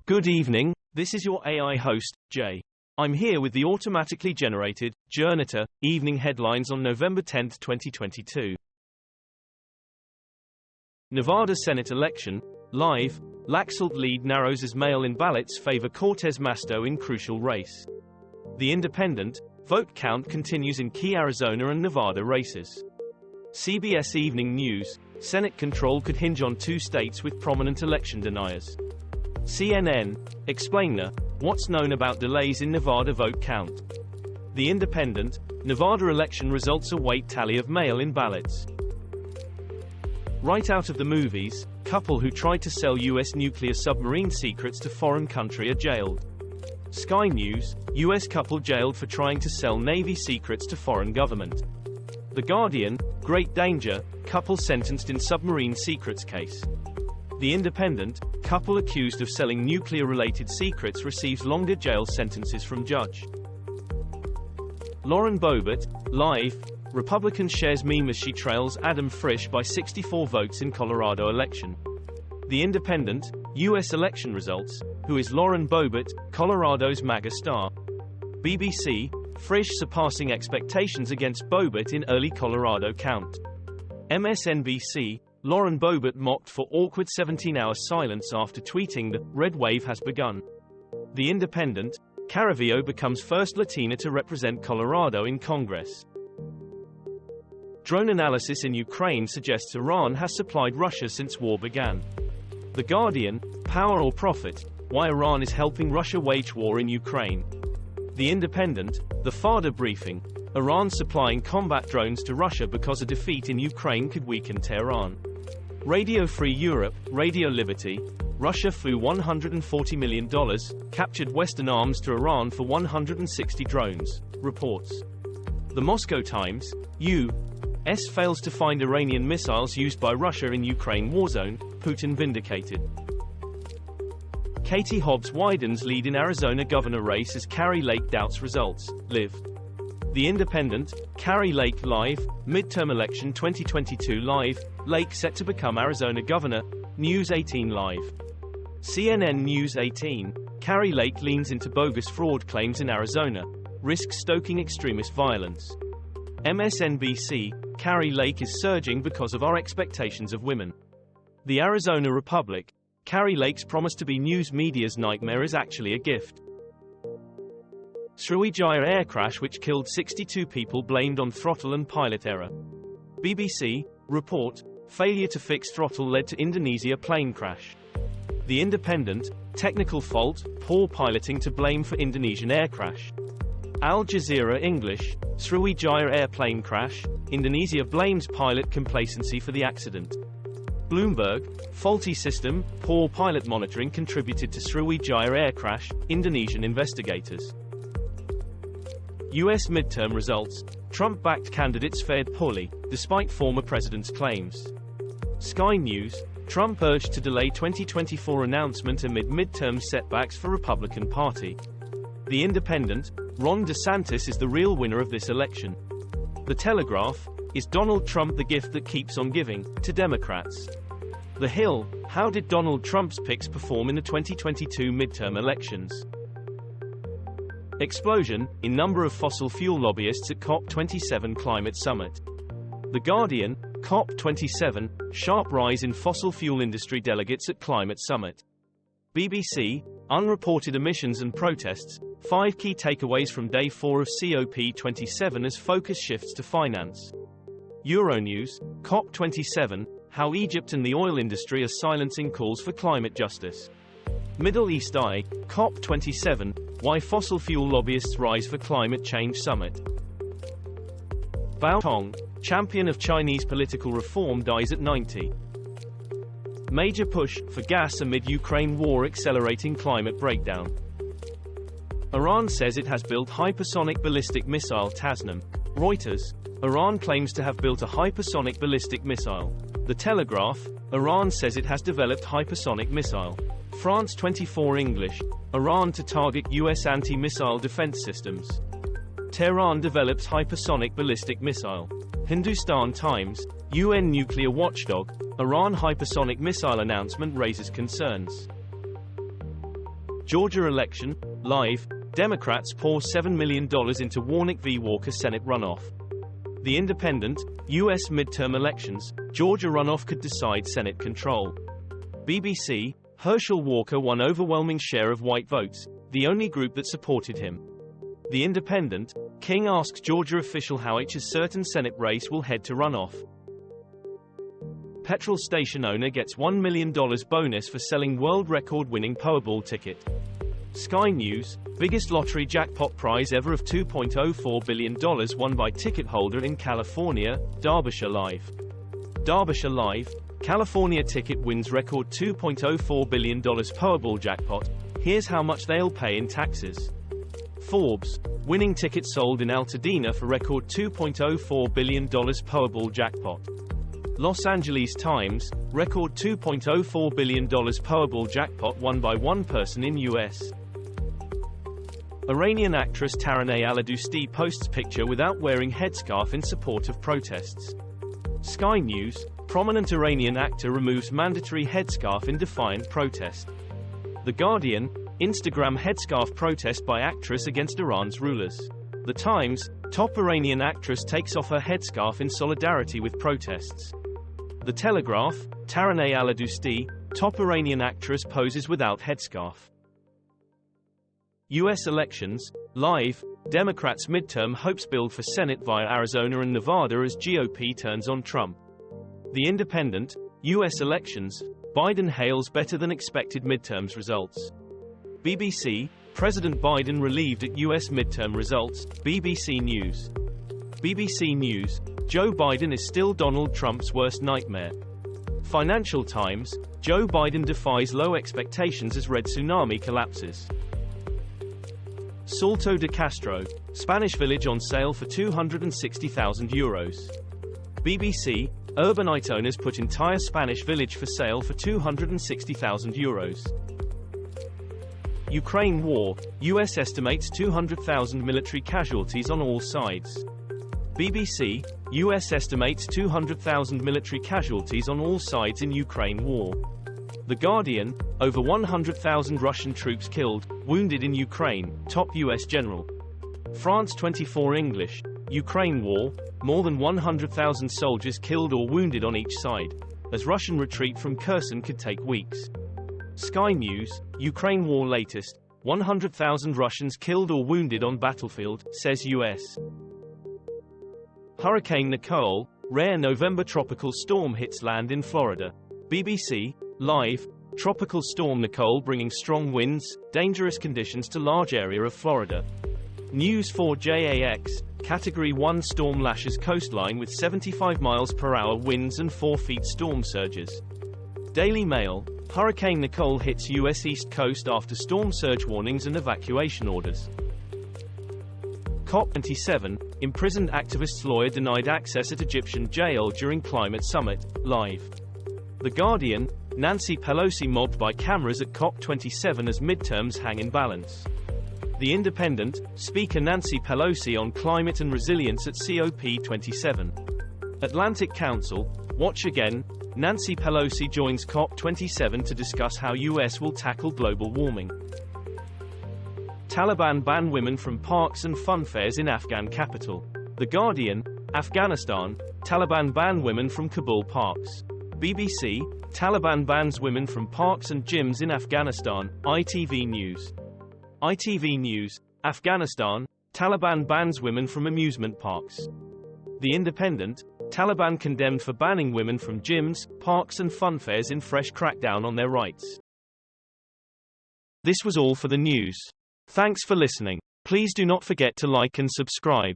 Good evening, this is your AI host, Jay. I'm here with the automatically generated, Journato, evening headlines on November 10, 2022. Nevada Senate election, live, Laxalt lead narrows as mail-in ballots favor Cortez Masto in crucial race. The Independent, vote count continues in key Arizona and Nevada races. CBS Evening News, Senate control could hinge on two states with prominent election deniers. CNN, Explainer, what's known about delays in Nevada vote count. The Independent, Nevada election results await tally of mail-in ballots. Right out of the movies, couple who tried to sell U.S. nuclear submarine secrets to foreign country are jailed. Sky News, U.S. couple jailed for trying to sell Navy secrets to foreign government. The Guardian, great danger, couple sentenced in submarine secrets case. The Independent, couple accused of selling nuclear-related secrets receives longer jail sentences from judge. Lauren Boebert, live, Republican shares meme as she trails Adam Frisch by 64 votes in Colorado election. The Independent, U.S. election results, who is Lauren Boebert, Colorado's MAGA star. BBC, Frisch surpassing expectations against Boebert in early Colorado count. MSNBC, Lauren Boebert mocked for awkward 17-hour silence after tweeting the red wave has begun. The Independent, Caravillo becomes first Latina to represent Colorado in Congress. Drone analysis in Ukraine suggests Iran has supplied Russia since war began. The Guardian, power or profit, why Iran is helping Russia wage war in Ukraine. The Independent, the FADA briefing, Iran supplying combat drones to Russia because a defeat in Ukraine could weaken Tehran. Radio Free Europe, Radio Liberty, Russia flew $140 million, captured Western arms to Iran for 160 drones, reports. The Moscow Times, U.S. fails to find Iranian missiles used by Russia in Ukraine warzone, Putin vindicated. Katie Hobbs widens lead in Arizona governor race as Kari Lake doubts results, live. The Independent, Kari Lake live, midterm election 2022 live, Lake set to become Arizona governor, News 18 live. CNN News 18, Kari Lake leans into bogus fraud claims in Arizona, risks stoking extremist violence. MSNBC, Kari Lake is surging because of our expectations of women. The Arizona Republic, Kari Lake's promise to be news media's nightmare is actually a gift. Sriwijaya air crash which killed 62 people blamed on throttle and pilot error. BBC, report, failure to fix throttle led to Indonesia plane crash. The Independent, technical fault, poor piloting to blame for Indonesian air crash. Al Jazeera English, Sriwijaya airplane crash, Indonesia blames pilot complacency for the accident. Bloomberg, faulty system, poor pilot monitoring contributed to Sriwijaya air crash, Indonesian investigators. U.S. midterm results, Trump-backed candidates fared poorly, despite former president's claims. Sky News, Trump urged to delay 2024 announcement amid midterm setbacks for Republican Party. The Independent, Ron DeSantis is the real winner of this election. The Telegraph, is Donald Trump the gift that keeps on giving, to Democrats. The Hill, how did Donald Trump's picks perform in the 2022 midterm elections? Explosion in number of fossil fuel lobbyists at COP27 climate summit. The Guardian, COP27, sharp rise in fossil fuel industry delegates at climate summit. BBC, unreported emissions and protests, 5 key takeaways from day 4 of COP27 as focus shifts to finance. Euronews, COP27, how Egypt and the oil industry are silencing calls for climate justice. Middle East Eye, COP27, why fossil fuel lobbyists rise for climate change summit. Bao Tong, champion of Chinese political reform dies at 90. Major push for gas amid Ukraine war accelerating climate breakdown. Iran says it has built hypersonic ballistic missile Tasnim. Reuters, Iran claims to have built a hypersonic ballistic missile. The Telegraph, Iran says it has developed hypersonic missile. France 24 English, Iran to target U.S. anti-missile defense systems. Tehran develops hypersonic ballistic missile. Hindustan Times, UN nuclear watchdog, Iran hypersonic missile announcement raises concerns. Georgia election, live, Democrats pour $7 million into Warnock v. Walker Senate runoff. The Independent, U.S. midterm elections, Georgia runoff could decide Senate control. BBC, Herschel Walker won overwhelming share of white votes, the only group that supported him. The Independent, King asks Georgia official how a certain Senate race will head to runoff. Petrol station owner gets $1 million bonus for selling world record-winning Powerball ticket. Sky News, biggest lottery jackpot prize ever of $2.04 billion won by ticket holder in California, Derbyshire Live. Derbyshire Live, California ticket wins record $2.04 billion Powerball jackpot, here's how much they'll pay in taxes. Forbes, winning ticket sold in Altadena for record $2.04 billion Powerball jackpot. Los Angeles Times, record $2.04 billion Powerball jackpot won by one person in U.S. Iranian actress Taraneh Alidoosti posts picture without wearing headscarf in support of protests. Sky News, prominent Iranian actor removes mandatory headscarf in defiant protest. The Guardian, Instagram headscarf protest by actress against Iran's rulers. The Times, top Iranian actress takes off her headscarf in solidarity with protests. The Telegraph, Taraneh Alidoosti, top Iranian actress poses without headscarf. U.S. elections, live, Democrats' midterm hopes build for Senate via Arizona and Nevada as GOP turns on Trump. The Independent, U.S. elections, Biden hails better than expected midterms results. BBC, President Biden relieved at U.S. midterm results, BBC News. BBC News, Joe Biden is still Donald Trump's worst nightmare. Financial Times, Joe Biden defies low expectations as red tsunami collapses. Salto de Castro, Spanish village on sale for €260,000. BBC, urbanite owners put entire Spanish village for sale for €260,000. Ukraine war, US estimates 200,000 military casualties on all sides. BBC, US estimates 200,000 military casualties on all sides in Ukraine war. The Guardian, over 100,000 Russian troops killed, wounded in Ukraine, top US general. France 24 English, Ukraine war, more than 100,000 soldiers killed or wounded on each side, as Russian retreat from Kherson could take weeks. Sky News, Ukraine war latest, 100,000 Russians killed or wounded on battlefield, says US. Hurricane Nicole, rare November tropical storm hits land in Florida. BBC, live, tropical storm Nicole bringing strong winds, dangerous conditions to large area of Florida. News 4JAX, Category 1 storm lashes coastline with 75 miles per hour winds and 4 feet storm surges. Daily Mail, Hurricane Nicole hits U.S. East Coast after storm surge warnings and evacuation orders. COP27, imprisoned activist's lawyer denied access at Egyptian jail during climate summit, live. The Guardian, Nancy Pelosi mobbed by cameras at COP27 as midterms hang in balance. The Independent, Speaker Nancy Pelosi on climate and resilience at COP27. Atlantic Council, watch again, Nancy Pelosi joins COP27 to discuss how U.S. will tackle global warming. Taliban ban women from parks and funfairs in Afghan capital. The Guardian, Afghanistan, Taliban ban women from Kabul parks. BBC, Taliban bans women from parks and gyms in Afghanistan, ITV News. ITV News, Afghanistan, Taliban bans women from amusement parks. The Independent, Taliban condemned for banning women from gyms, parks and funfairs in fresh crackdown on their rights. This was all for the news. Thanks for listening. Please do not forget to like and subscribe.